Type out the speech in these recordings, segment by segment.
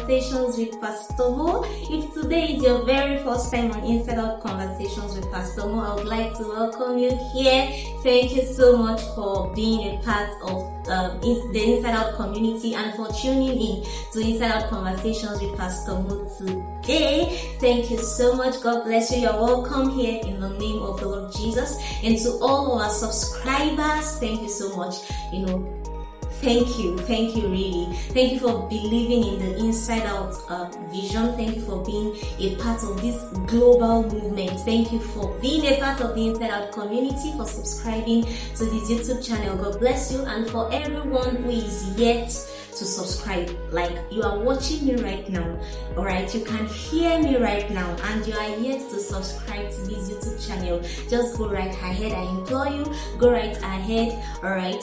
Conversations with Pastor Mo. If today is your very first time on Inside Out Conversations with Pastor Mo, I would like to welcome you here. Thank you so much for being a part of the Inside Out community and for tuning in to Inside Out Conversations with Pastor Mo today. Thank you so much. God bless you. You're welcome here in the name of the Lord Jesus. And to all of our subscribers, thank you so much. Thank you really. Thank you for believing in the Inside Out vision. Thank you for being a part of this global movement. Thank you for being a part of the Inside Out community, for subscribing to this YouTube channel. God bless you. And for everyone who is yet to subscribe, like you are watching me right now, all right, you can hear me right now and you are yet to subscribe to this YouTube channel, just go right ahead. I implore you, go right ahead. All right,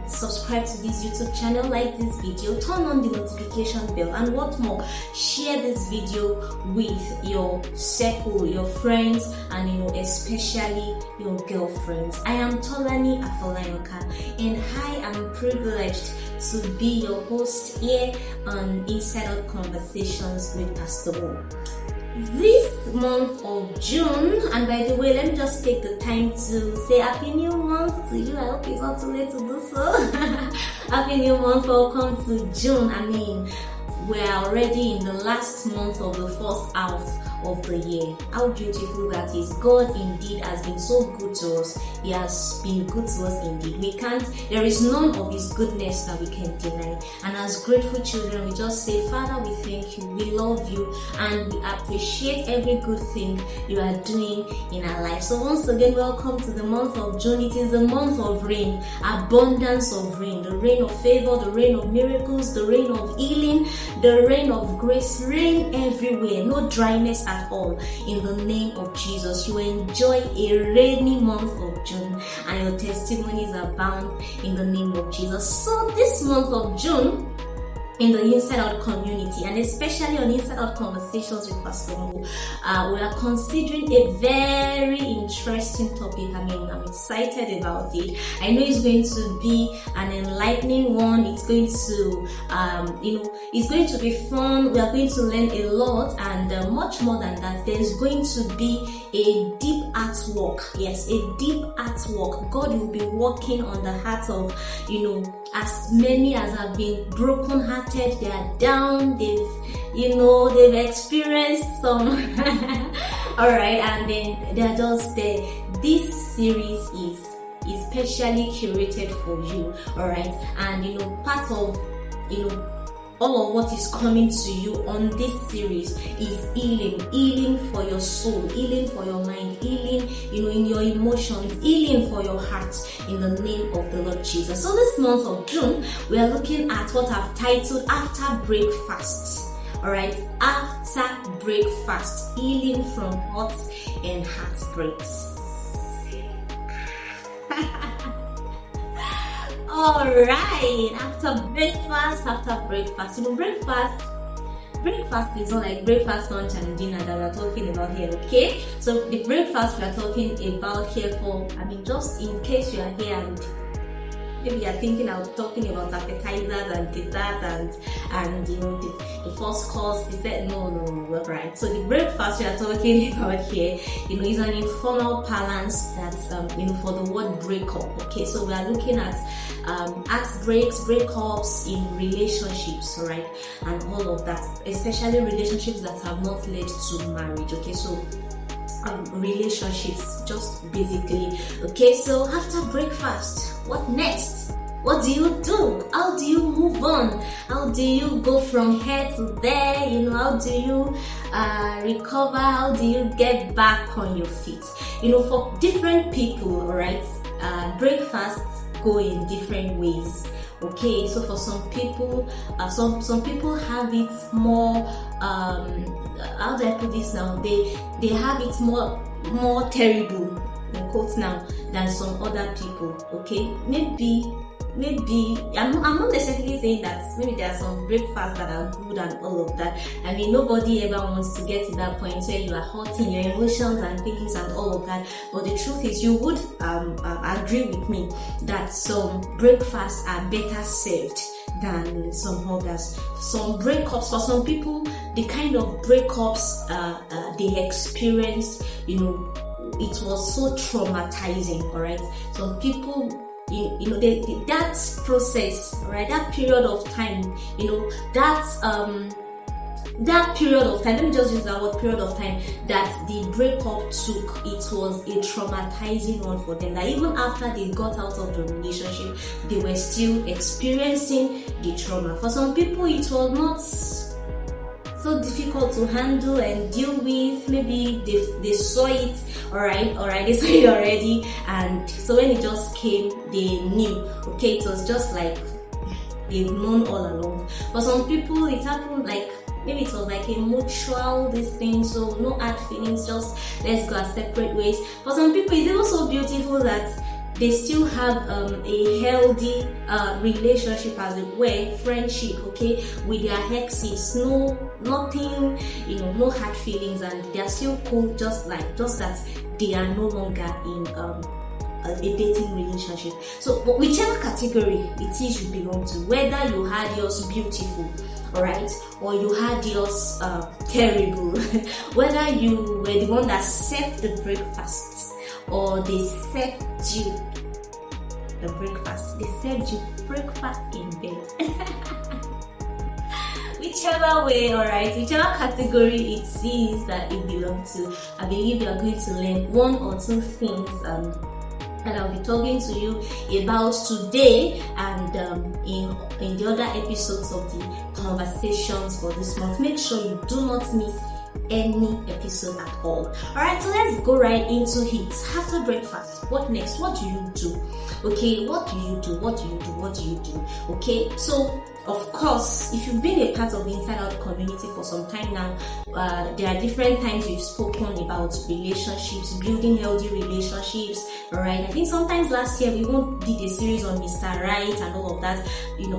subscribe to this YouTube channel, like this video, turn on the notification bell, and what more, share this video with your circle, your friends, and especially your girlfriends. I am Tolani Afolayoka and I am privileged to be your host here on Inside Out Conversations with Pastor Mo. This month of June, and by the way, let me just take the time to say Happy New Month to you. I hope it's not too late to do so. Happy New Month, welcome to June. I mean, we're already in the last month of the first half of the year. How beautiful that is. God indeed has been so good to us. He has been good to us indeed. There is none of His goodness that we can deny. And as grateful children, we just say, Father, we thank you, we love you, and we appreciate every good thing you are doing in our life. So once again, welcome to the month of June. It is the month of rain, abundance of rain, the rain of favor, the rain of miracles, the rain of healing, the rain of grace, rain everywhere, no dryness at all. In the name of Jesus, you enjoy a rainy month of June and your testimonies abound in the name of Jesus. So this month of June, in the Inside Out community, and especially on Inside Out Conversations with Pastor Mo, we are considering a very interesting topic. I mean, I'm excited about it. I know it's going to be an enlightening one. It's going to, it's going to be fun. We are going to learn a lot, and much more than that, there's going to be a deep artwork. Yes, a deep artwork. God will be working on the hearts of, as many as have been broken-hearted. They are down, they've experienced some all right, and then they're just there. This series is specially curated for you, all right, and part of all of what is coming to you on this series is healing for your soul, healing for your mind, healing, in your emotions, healing for your heart, in the name of the Lord Jesus. So this month of June, we are looking at what I've titled After Breakfast. All right, after breakfast, healing from hurts and heartbreaks. Alright, after breakfast. Breakfast is not like breakfast, lunch, and dinner that we're talking about here, okay? So the breakfast we're talking about here just in case you are here and maybe you're thinking of talking about appetizers and desserts and the first course. Is that no, right? So the breakfast we are talking about here, is an informal balance that's for the word breakup. Okay, so we are looking at heartbreaks, breakups in relationships, right, and all of that, especially relationships that have not led to marriage. Okay, so relationships, just basically. Okay, so after breakfast, what next? What do you do? How do you move on? How do you go from here to there? How do you recover? How do you get back on your feet? For different people, all right, breakfasts go in different ways. Okay, so for some people, some people have it more. How do I put this now? They have it more terrible, in quotes now, than some other people. Okay, maybe I'm not necessarily saying that maybe there are some breakfasts that are good and all of that. I mean, nobody ever wants to get to that point where you are hurting your emotions and feelings and all of that. But the truth is, you would agree with me that some breakfasts are better served than some others. Some breakups, for some people, the kind of breakups they experienced, it was so traumatizing. All right, some people, that process, right, that period of time, that period of time, let me just use that word, period of time, that the breakup took, it was a traumatizing one for them. That even after they got out of the relationship, they were still experiencing the trauma. For some people, it was not so difficult to handle and deal with. Maybe they saw it, alright, they saw it already, and so when it just came, they knew. Okay, it was just like they've known all along. For some people, it happened like, maybe it was like a mutual this thing, so no hard feelings, just let's go our separate ways. For some people, it's even so beautiful that they still have a healthy relationship, as it were, friendship, okay, with their exes, nothing, no hard feelings, and they are still cool, just that they are no longer in a dating relationship. So whichever category it is you belong to, whether you had yours beautiful, alright, or you had yours terrible, whether you were the one that served the breakfast or they served you the breakfast, they served you breakfast in bed. Whichever way, alright, whichever category it is that you belong to, I believe you are going to learn one or two things that I'll be talking to you about today, and in the other episodes of the conversations for this month. Make sure you do not miss any episode at all. Alright, so let's go right into it. After breakfast, what next? What do you do? Okay, what do you do? Okay, so of course, if you've been a part of the Inside Out community for some time now, there are different times we've spoken about relationships, building healthy relationships, alright? I think sometimes last year we even did a series on Mr. Right and all of that,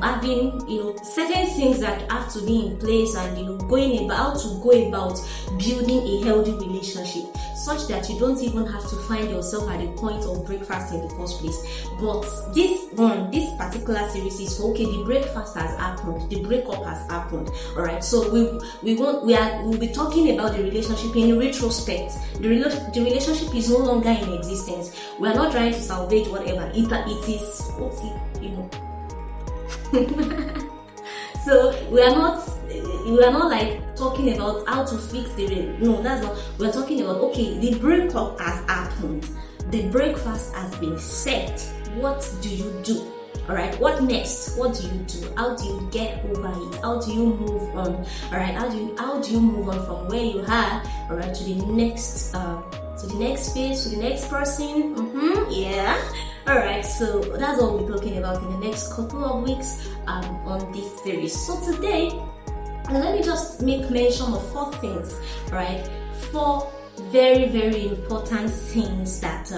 having, certain things that have to be in place, and, going about to go about building a healthy relationship, such that you don't even have to find yourself at the point of breakfast in the first place. But this particular series is okay, the breakfast has happened, the breakup has happened, alright? So we'll be talking about the relationship in retrospect. The relationship is no longer in existence. We are not trying to salvage whatever it is, So we are not like talking about how to fix that's not. We are talking about, okay, the breakup has happened, the breakfast has been set. What do you do? Alright, what next? What do you do? How do you get over it? How do you move on? Alright, how do you move on from where you are, alright, to the next phase, to the next person? Yeah. Alright, so that's what we're talking about in the next couple of weeks on this series. So today, let me just make mention of 4 things, right? 4 very, very important things that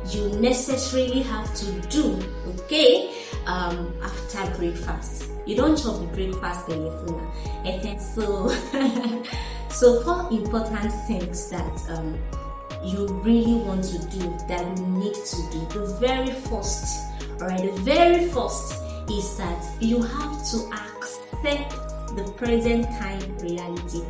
you necessarily have to do, okay, after breakfast. You don't chop the breakfast telephone. And so 4 important things that you really want to do, that you need to do. The very first is that you have to accept the present time reality,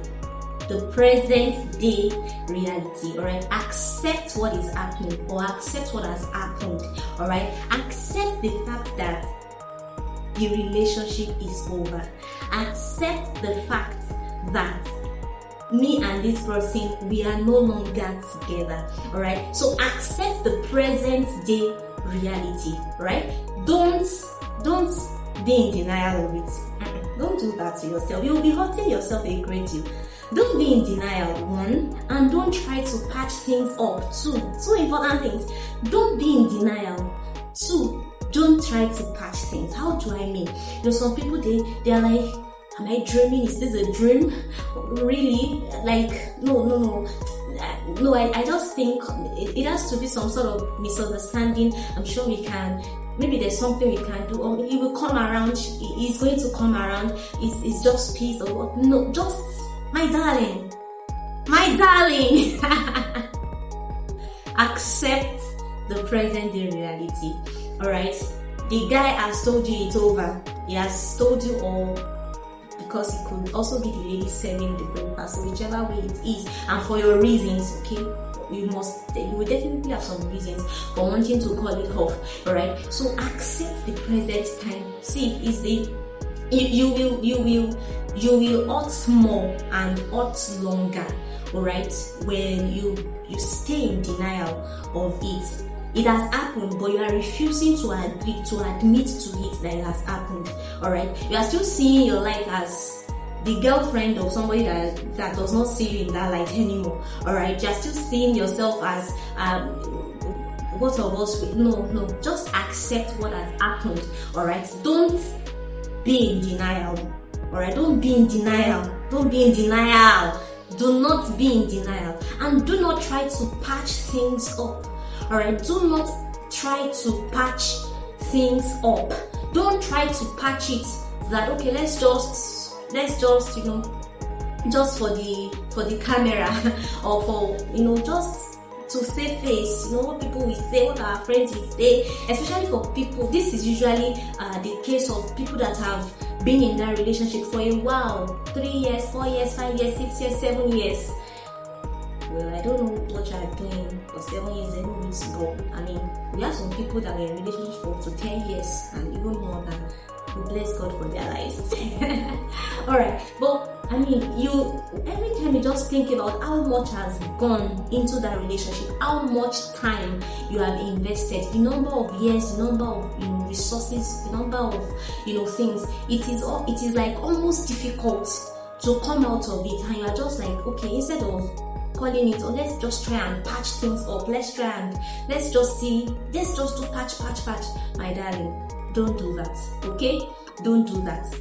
the present day reality. Alright, accept what is happening, or accept what has happened. Alright, accept the fact that the relationship is over. Accept the fact that me and this person, we are no longer together. Alright, so accept the present day reality. Right, don't be in denial of it. Don't do that to yourself. You'll be hurting yourself a great deal. Don't be in denial, 1, and don't try to patch things up, 2 important things. Don't be in denial. 2, don't try to patch things. How do I mean? Some people, they are like, am I dreaming? Is this a dream? Really? Like, no. I just think it has to be some sort of misunderstanding. I'm sure maybe there's something we can do, or he will come around, he's going to come around, it's just peace or what. No, just, my darling, accept the present day reality. Alright, the guy has told you it's over. he has told you all, because it could also be the lady serving the breakfast, so whichever way it is, and for your reasons, okay, you will definitely have some reasons for wanting to call it off. All right, so accept the present time. See, is the you will hurt more and hurt longer, all right, when you stay in denial of it. It has happened, but you are refusing to admit to it that it has happened. All right, you are still seeing your life as the girlfriend of somebody that does not see you in that light anymore. All right, you are still seeing yourself as what of us? No, just accept what has happened. All right, don't be in denial. All right, don't be in denial. Don't be in denial. Do not be in denial, and do not try to patch things up. All right, do not try to patch things up. Don't try to patch it that, okay, let's just just for the camera or for just to save face, what people will say, what our friends will say, especially for people. This is usually the case of people that have been in that relationship for a while, 3 years, 4 years, 5 years, 6 years, 7 years. Well, I don't know what you are doing for 7 years, anyways, but I mean, we have some people that were in relationships for up to 10 years and even more than. We bless God for their lives. Alright, but I mean, every time you just think about how much has gone into that relationship, how much time you have invested, the number of years, the number of resources, the number of things, it is like almost difficult to come out of it, and you are just like, okay, instead of calling it, let's just try and patch things up, let's just do patch. My darling, don't do that, okay? Don't do that.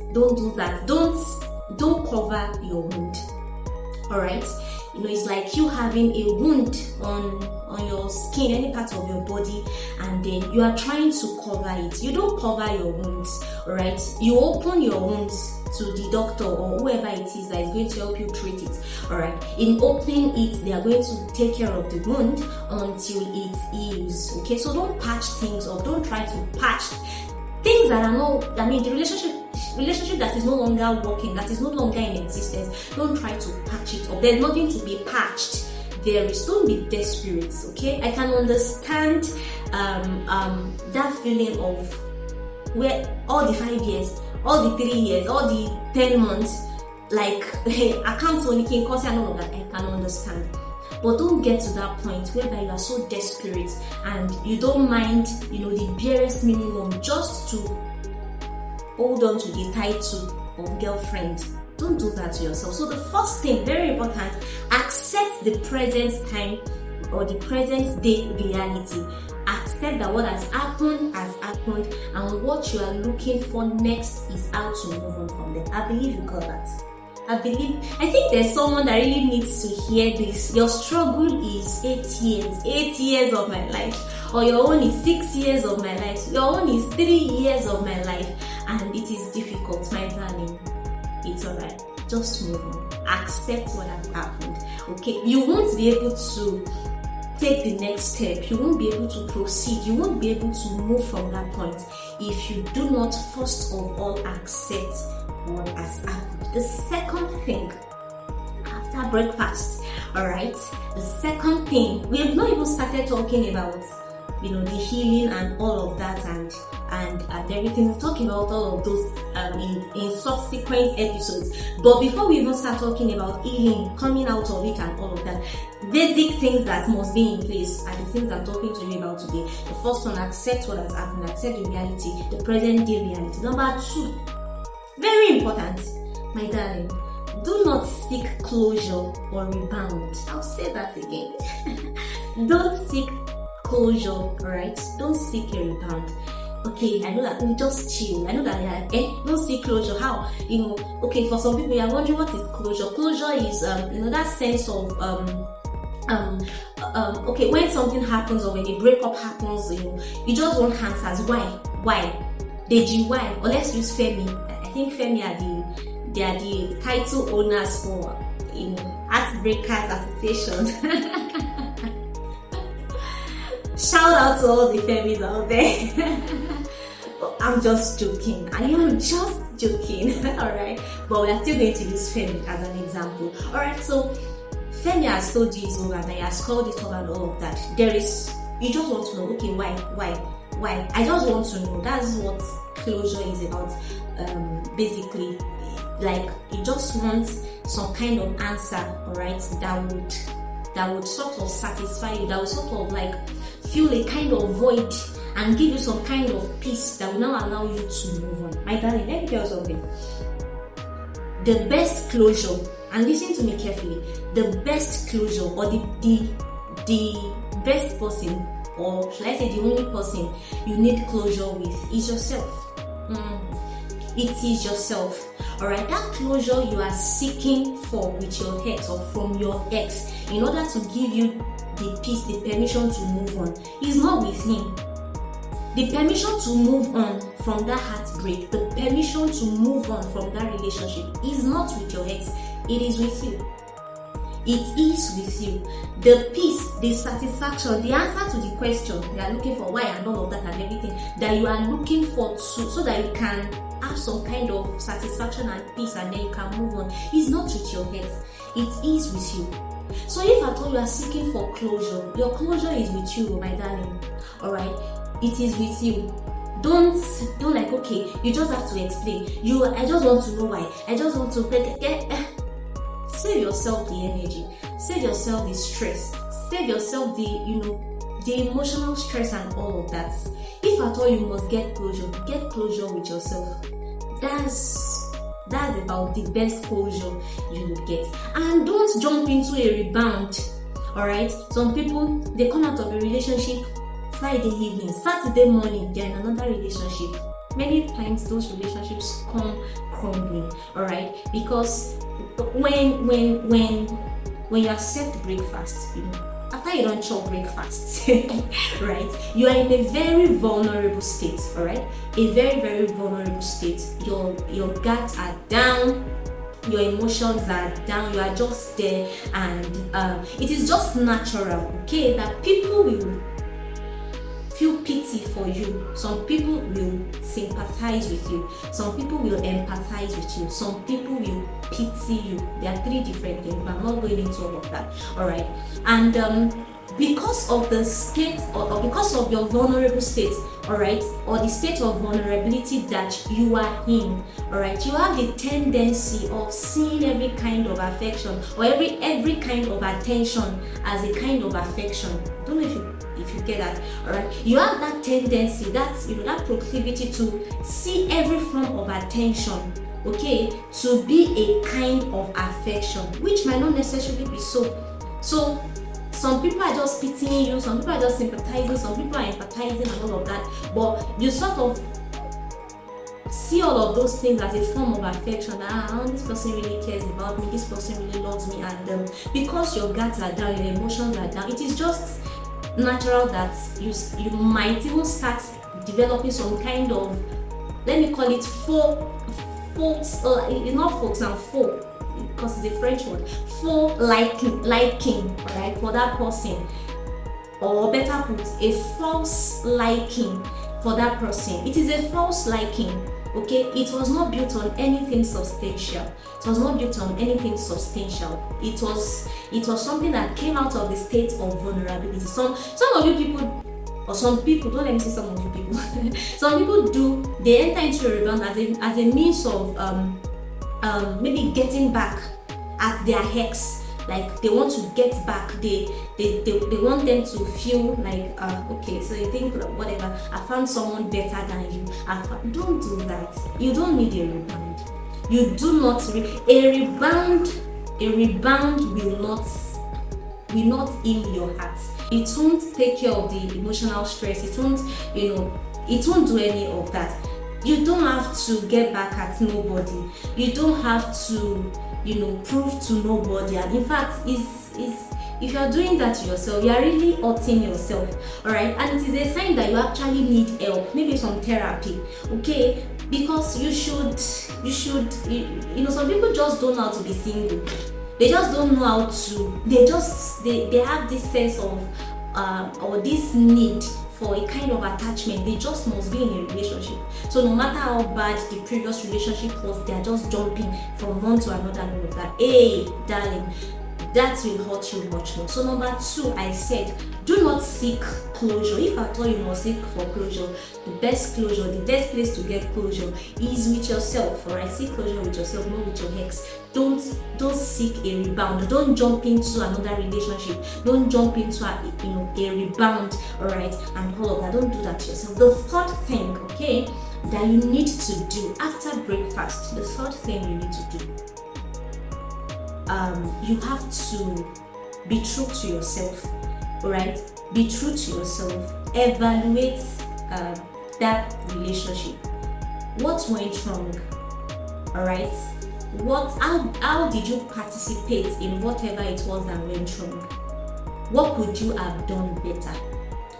Don't cover your wound. All right, it's like you having a wound on your skin, any part of your body, and then you are trying to cover it. You don't cover your wounds. All right, you open your wounds to the doctor or whoever it is that is going to help you treat it. All right, in opening it, they are going to take care of the wound until it heals. Okay, so don't patch things up. Don't try to patch things that are the relationship that is no longer working, that is no longer in existence. Don't try to patch it up. There's nothing to be patched. Don't be desperate, okay? I can understand that feeling of where all the 5 years, all the 3 years, all the 10 months, like, I can't do anything because I know that I can understand. But don't get to that point whereby you are so desperate and you don't mind, the barest minimum just to hold on to the title of girlfriend. Don't do that to yourself. So the first thing, very important, accept the present time or the present day reality. Accept that what has happened, and what you are looking for next is how to move on from there. I believe you got that. I think there's someone that really needs to hear this. Your struggle is 8 years of my life, or your own is 6 years of my life, your own is 3 years of my life, and it is difficult, my darling. It's alright. Just move on. Accept what has happened. Okay, you won't be able to take the next step. You won't be able to proceed. You won't be able to move from that point if you do not first of all accept what has happened. The second thing after breakfast, alright, the second thing, we have not even started talking about the healing and all of that and everything. We're talking about all of those in subsequent episodes. But before we even start talking about healing, coming out of it and all of that, basic things that must be in place are the things I'm talking to you about today. The first one, accept what has happened, accept the reality, the present day reality. Number 2, very important, my darling, do not seek closure or rebound. I'll say that again. Don't seek closure, alright? Don't seek a rebound. Okay, I know that. Just chill. I know that. Don't seek closure. How? Okay, for some people, you are wondering what is closure. Closure is that sense of okay, when something happens or when a breakup happens, you just want answers. Why? Why? Or let's use Femi. I think Femi they are the title owners for Heartbreaks Association. Shout out to all the Femis out there. I'm just joking. I am just joking. All right, but we are still going to use Femi as an example. All right, so Femi has told you it's over, and he has called it over and all of that. You just want to know, okay, why? I just want to know. That's what closure is about. Basically, like, you just want some kind of answer, all right, that would sort of satisfy you, that would sort of like fill a kind of void and give you some kind of peace that will now allow you to move on. My darling, let me tell you something. The best closure, and listen to me carefully, the best closure, or the best person, or should I say the only person you need closure with, is yourself. It is yourself. Alright, that closure you are seeking for with your ex, or from your ex, in order to give you the peace, the permission to move on, is not with him. The permission to move on from that heartbreak, the permission to move on from that relationship, is not with your ex, it is with you. It is with you. The peace, the satisfaction, the answer to the question you are looking for, why and all of that and everything that you are looking for to, so that you can have some kind of satisfaction and peace, and then you can move on, is not with your ex, it is with you. So if at all you are seeking for closure, your closure is with you, my darling. Alright, it is with you. Don't like, okay, you just have to explain. I just want to know why. I just want to save yourself the energy, save yourself the stress, save yourself the emotional stress and all of that. If at all you must get closure with yourself. That's about the best closure you would get. And don't jump into a rebound. Alright, some people, they come out of a relationship Friday evening, Saturday morning, they're in another relationship. Many times those relationships come crumbling. Alright, because when you accept breakfast, after you don't chop breakfast, right, you are in a very vulnerable state. All right, a very, very vulnerable state. Your guards are down, your emotions are down, you are just there, and it is just natural, okay, that people will feel pity for you. Some people will sympathize with you. Some people will empathize with you. Some people will pity you. There are three different things, but I'm not going into all of that. Alright. And because of the state, or because of your vulnerable state, alright, or the state of vulnerability that you are in, alright, you have the tendency of seeing every kind of affection, or every kind of attention as a kind of affection. I don't know if you get that. Alright, you have that tendency, that proclivity to see every form of attention, okay, to be a kind of affection, which might not necessarily be so. So some people are just pitying you, some people are just sympathizing, some people are empathizing and all of that, but you sort of see all of those things as a form of affection. This person really cares about me, this person really loves me, and because your guards are down, your emotions are down, it is just natural that you might even start developing some kind of, let me call it folks, it's not folks and folk, because it's a French word, faux liking, right, for that person, or better put, a false liking for that person. It is a false liking, okay? It was not built on anything substantial. It was not built on anything substantial. It was something that came out of the state of vulnerability. Some of you people, or some people, don't let me say some of you people, some people they enter into a rebound as a means of maybe getting back at their ex. Like, they want to get back, they want them to feel like, okay, so you think, whatever, I found someone better than you. Don't do that. You don't need a rebound. You do not a rebound will not heal your heart. It won't take care of the emotional stress. It won't do any of that. You don't have to get back at nobody. You don't have to prove to nobody. And in fact, if you are doing that to yourself, you are really hurting yourself. All right, and it is a sign that you actually need help, maybe some therapy, okay? Because you should some people just don't know how to be single. They just don't know how to. They have this sense of or this need for a kind of attachment. They just must be in a relationship. So no matter how bad the previous relationship was, they are just jumping from one to another and all of that. Hey, darling, that will hurt you much more. So number 2, I said, do not seek closure. If at all you must seek for closure, the best place to get closure is with yourself. Alright, seek closure with yourself, not with your ex. Don't seek a rebound. Don't jump into another relationship. Don't jump into a rebound. Alright, and all of that. Don't do that to yourself. The third thing, okay, that you need to do after breakfast. The third thing you need to do. You have to be true to yourself. Alright, be true to yourself. Evaluate that relationship. What went wrong? Alright, how did you participate in whatever it was that went wrong? What could you have done better?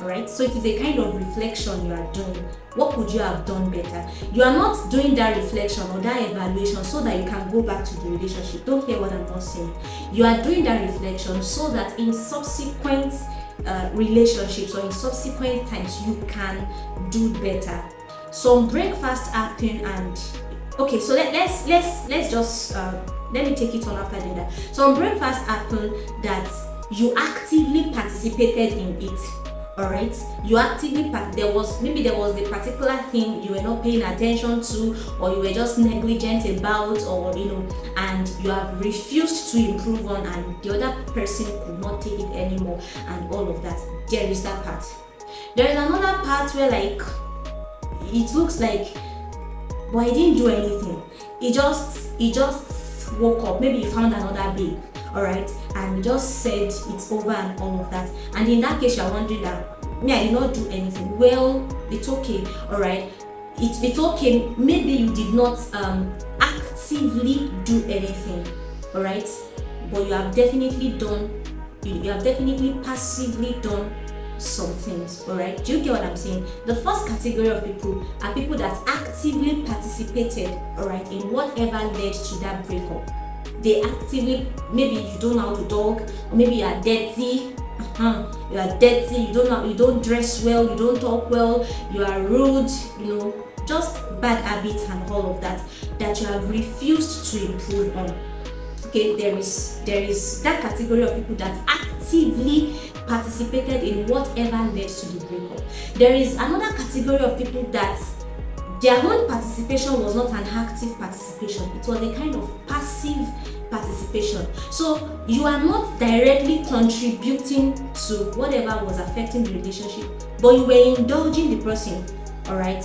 Alright, so it is a kind of reflection you are doing. What could you have done better? You are not doing that reflection or that evaluation so that you can go back to the relationship. Don't hear what I'm not saying. You are doing that reflection so that in subsequent relationships or in subsequent times you can do better. Some breakfast happen and okay, so let's just let me take it on after dinner. Some breakfast happen that you actively participated in it. Alright, you actively there was a particular thing you were not paying attention to, or you were just negligent about, or and you have refused to improve on, and the other person could not take it anymore, and all of that. There is that part. There is another part where it looks like, but I didn't do anything. He just woke up. Maybe he found another babe. Alright, and just said it's over and all of that. And in that case, you're wondering that I did not do anything. Well, it's okay. Alright, it's okay. Maybe you did not actively do anything. Alright, but you have definitely passively done some things. Alright, do you get what I'm saying? The first category of people are people that actively participated, alright, in whatever led to that breakup. They actively, maybe you don't know how to talk, or maybe you are dirty. You don't dress well, you don't talk well, you are rude, just bad habits and all of that you have refused to improve on. Okay, there is that category of people that actively participated in whatever led to the breakup. There is another category of people that their own participation was not an active participation. It was a kind of passive participation. So you are not directly contributing to whatever was affecting the relationship, but you were indulging the person. Alright,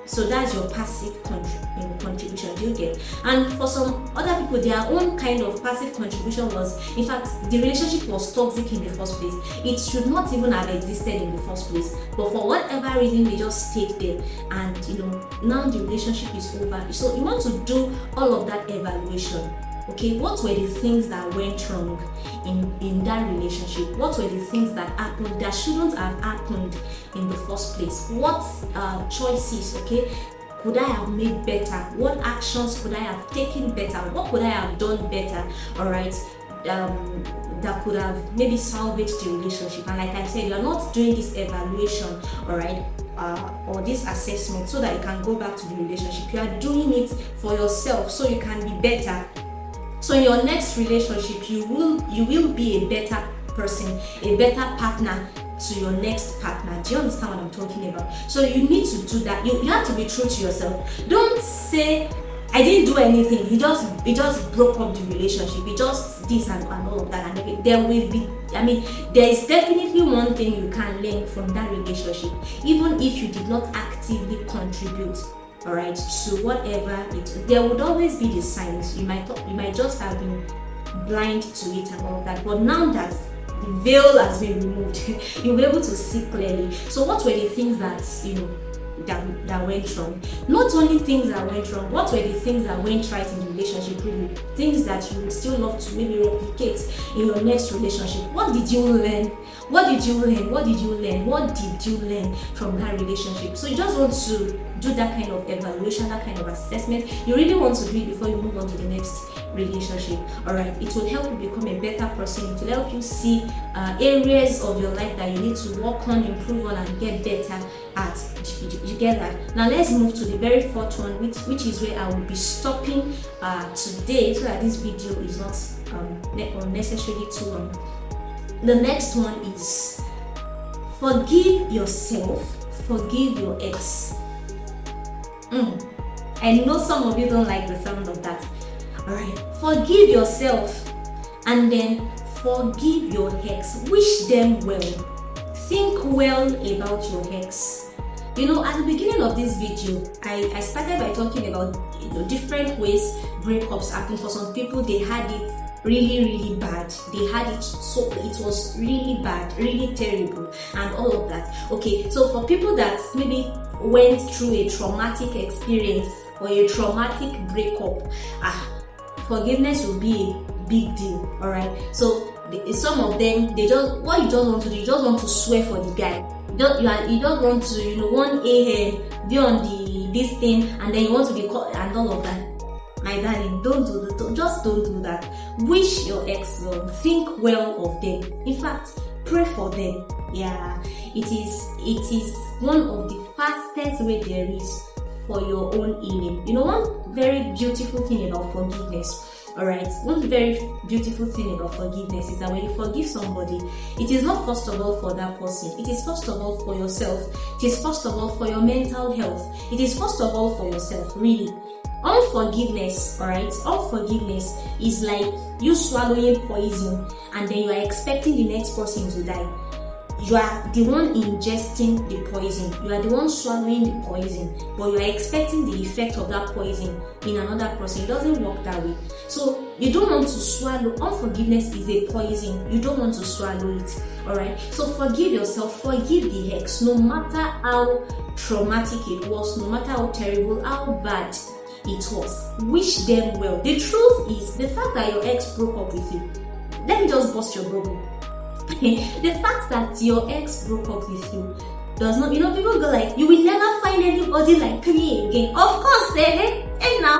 so that's your passive contribution. Do you get? And for some other people, their own kind of passive contribution was, in fact, the relationship was toxic in the first place. It should not even have existed in the first place, but for whatever reason they just stayed there, and now the relationship is over. So you want to do all of that evaluation. Okay, what were the things that went wrong in that relationship? What were the things that happened that shouldn't have happened in the first place? What choices, okay, could I have made better? What actions could I have taken better? What could I have done better? Alright, that could have maybe salvaged the relationship. And like I said, you're not doing this evaluation, alright, or this assessment so that you can go back to the relationship. You are doing it for yourself so you can be better. So in your next relationship, you will be a better person, a better partner to your next partner. Do you understand what I'm talking about? So you need to do that. You have to be true to yourself. Don't say, I didn't do anything. He just broke up the relationship. He just this and all of that. And there will be, there is definitely one thing you can learn from that relationship, even if you did not actively contribute. Alright, so whatever there would always be the signs. You might just have been blind to it and all of that. But now that the veil has been removed, you'll be able to see clearly. So what were the things that that went wrong. Not only things that went wrong, what were the things that went right in the relationship, really? Things that you would still love to maybe replicate in your next relationship. What did you learn? What did you learn? What did you learn? What did you learn from that relationship? So you just want to do that kind of evaluation, that kind of assessment. You really want to do it before you move on to the next relationship. All right, it will help you become a better person. It will help you see areas of your life that you need to work on, improve on, and get better at. You get that? Now let's move to the very fourth one, which is where I will be stopping today, so that this video is not unnecessarily too long. The next one is forgive yourself, forgive your ex. I know some of you don't like the sound of that. Alright, forgive yourself and then forgive your ex. Wish them well. Think well about your ex. You know, at the beginning of this video, I started by talking about different ways breakups happen. For some people, they had it really bad. They had it so it was really bad, really terrible, and all of that. Okay, so for people that maybe went through a traumatic experience or a traumatic breakup, forgiveness will be a big deal. All right, so some of them, they just, what you just want to do, you just want to swear for the guy. You don't want to, 1 a.m. be on this thing, and then you want to be caught and all of that. My darling, don't do that. Just don't do that. Wish your ex well. Think well of them. In fact, pray for them. Yeah, it is one of the fastest way there is for your own healing. You know, one very beautiful thing about forgiveness. Alright, one very beautiful thing about forgiveness is that when you forgive somebody, it is not first of all for that person. It is first of all for yourself. It is first of all for your mental health. It is first of all for yourself, really. Unforgiveness, alright, unforgiveness is like you swallowing poison and then you are expecting the next person to die. You are the one ingesting the poison. You are the one swallowing the poison, but you are expecting the effect of that poison in another person. It doesn't work that way. So you don't want to swallow. Unforgiveness is a poison. You don't want to swallow it. Alright. So forgive yourself. Forgive the ex. No matter how traumatic it was, no matter how terrible, how bad it was. Wish them well. The truth is, the fact that your ex broke up with you, let me just bust your bubble. The fact that your ex broke up with you does not, people go like, you will never find anybody like me again. Of course, and now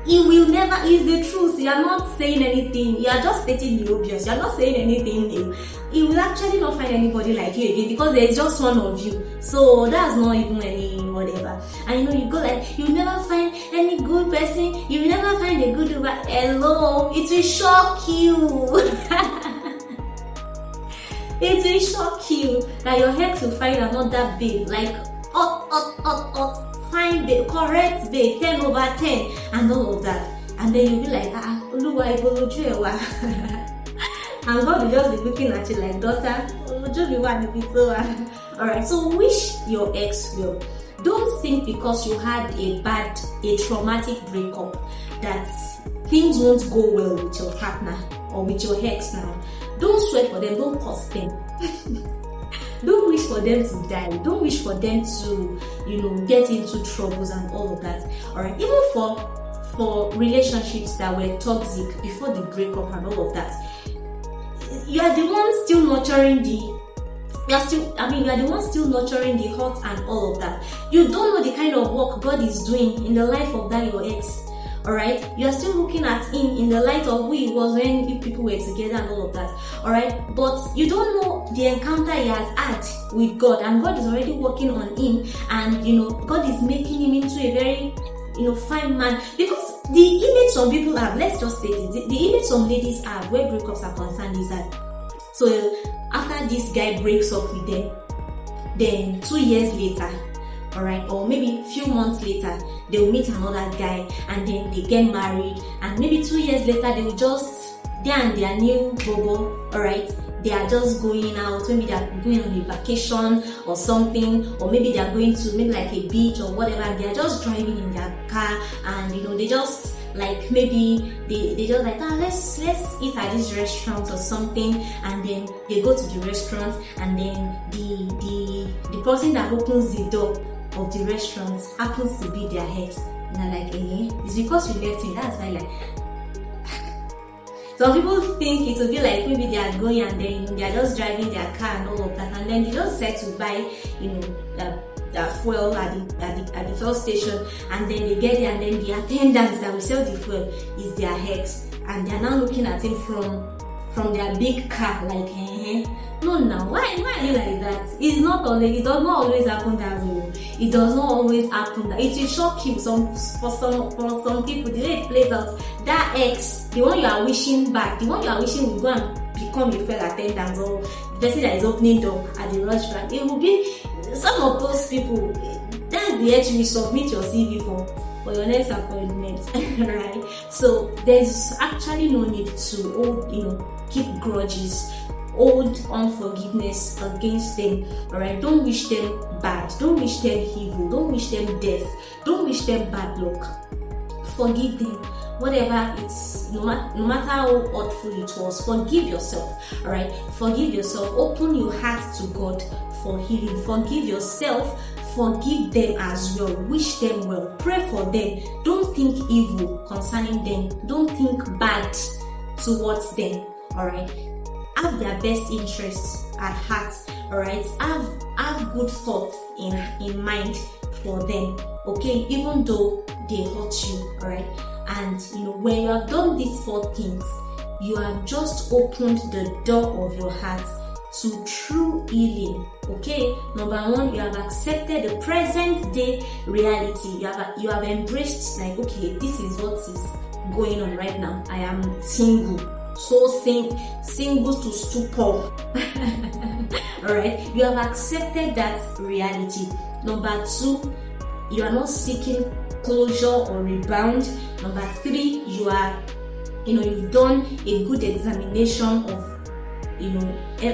it will never, is the truth. You are not saying anything, you are just stating the obvious. You are not saying anything new. You will actually not find anybody like you again because there is just one of you. So that's not even any whatever. And you go like, you will never find any good person, you will never find a good woman. Hello, it will shock you. It will shock you that your ex will find another babe, like find the correct babe, 10 over 10, and all of that. And then you'll be like, and God will just be looking at you like, daughter, alright, so wish your ex well. Don't think because you had a traumatic breakup that things won't go well with your partner or with your ex now. Don't sweat for them, don't curse them. Don't wish for them to die. Don't wish for them to, get into troubles and all of that. Alright, even for relationships that were toxic before the breakup and all of that, you are the one still nurturing you are the one still nurturing the hurt and all of that. You don't know the kind of work God is doing in the life of that your ex. Alright, you are still looking at him in the light of who he was when you people were together and all of that. Alright, but you don't know the encounter he has had with God, and God is already working on him, and God is making him into a very fine man. Because the image some people have, let's just say this, the image some ladies have where breakups are concerned is that, so after this guy breaks up with them, then 2 years later, alright, or maybe a few months later, they will meet another guy and then they get married, and maybe 2 years later they will they and their new bobo, alright, they are just going out, maybe they are going on a vacation or something, or maybe they are going to maybe like a beach or whatever, and they are just driving in their car, and they just like, maybe they just like, let's eat at this restaurant or something, and then they go to the restaurant, and then the person that opens the door of the restaurant happens to be their ex, and I'm like, it's because you left him, that's why. Like, some people think it will be like maybe they are going and then they are just driving their car and all of that, and then they just decide to buy, fuel at the fuel station, and then they get there and then the attendants that will sell the fuel is their ex, and they are now looking at him from their big car like, no, now why are you like that? It does not always happen that way. It does not always happen that. It will shock you for some people. The way it plays out, that ex, the one you are wishing back, the one you are wishing will go and become a fuel attendant or the person that is opening door at the restaurant, it will be some of those people. That's the edge you submit your CV for your next appointment, right? So there's actually no need to keep grudges, hold unforgiveness against them. Alright, don't wish them bad, don't wish them evil, don't wish them death, don't wish them bad luck. Forgive them. Whatever it's, no matter how hurtful it was, forgive yourself. Alright, forgive yourself. Open your heart to God for healing. Forgive yourself. Forgive them as well. Wish them well. Pray for them. Don't think evil concerning them. Don't think bad towards them. Alright, have their best interests at heart. Alright, have good thoughts in mind for them. Okay, even though they hurt you. Alright. And when you have done these 4 things, you have just opened the door of your heart to true healing. Okay, number 1, you have accepted the present day reality. You have embraced, like, okay, this is what is going on right now. I am single, so single to stupor. Alright, you have accepted that reality. Number 2, you are not seeking closure or rebound. Number 3, you've done a good examination of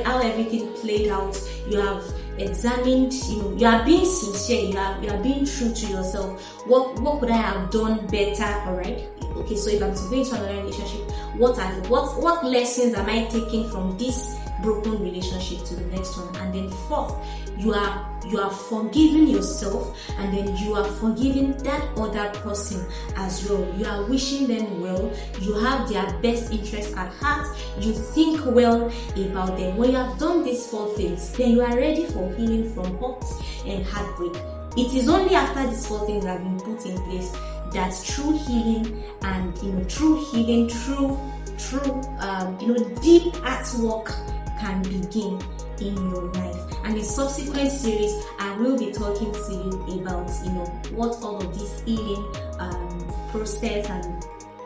how everything played out. You have examined, you are being sincere, you are being true to yourself. What could I have done better? Alright, okay, so if I'm to go into another relationship, what lessons am I taking from this broken relationship to the next one? And then 4th, you are forgiving yourself, and then you are forgiving that other person as well. You are wishing them well. You have their best interest at heart. You think well about them. When you have done these 4 things, then you are ready for healing from hurt and heartbreak. It is only after these 4 things have been put in place that true healing and true deep artwork can begin in your life. And in subsequent series, I will be talking to you about what all of this healing process and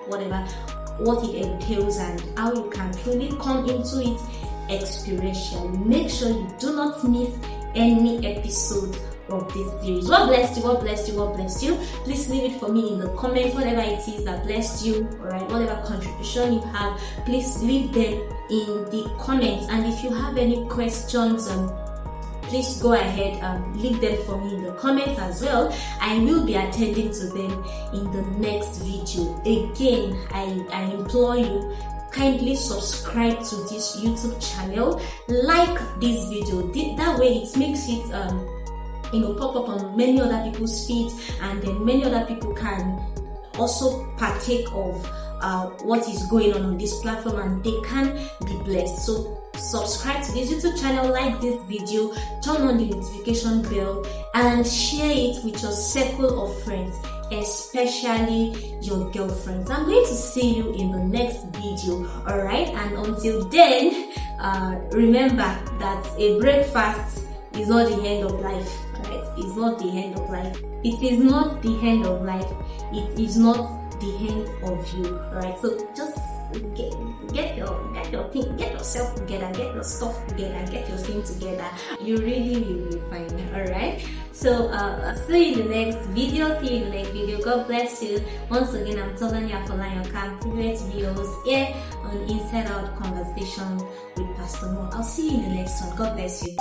what it entails, and how you can truly come into it experientially. Make sure you do not miss any episode of this series. God bless you, God bless you, God bless you. Please leave it for me in the comments, whatever it is that blessed you, alright, whatever contribution you have, please leave them in the comments. And if you have any questions, please go ahead and leave them for me in the comments as well. I will be attending to them in the next video. Again, I implore you, kindly subscribe to this YouTube channel, like this video. That way it makes it pop up on many other people's feeds, and then many other people can also partake of what is going on this platform, and they can be blessed. So subscribe to this YouTube channel, like this video, turn on the notification bell, and share it with your circle of friends, especially your girlfriends. I'm going to see you in the next video. Alright, and until then, remember that a breakfast is not the end of life. Alright, it's not the end of life. It is not the end of life. It is not the end of you. Alright, so just get yourself together, get your stuff together, get your thing together. You really will be fine. Alright, so I'll see you in the next video. God bless you. Once again, I'm telling you, your previous videos here on Inside Out Conversation with Pastor Mo. I'll see you in the next one. God bless you.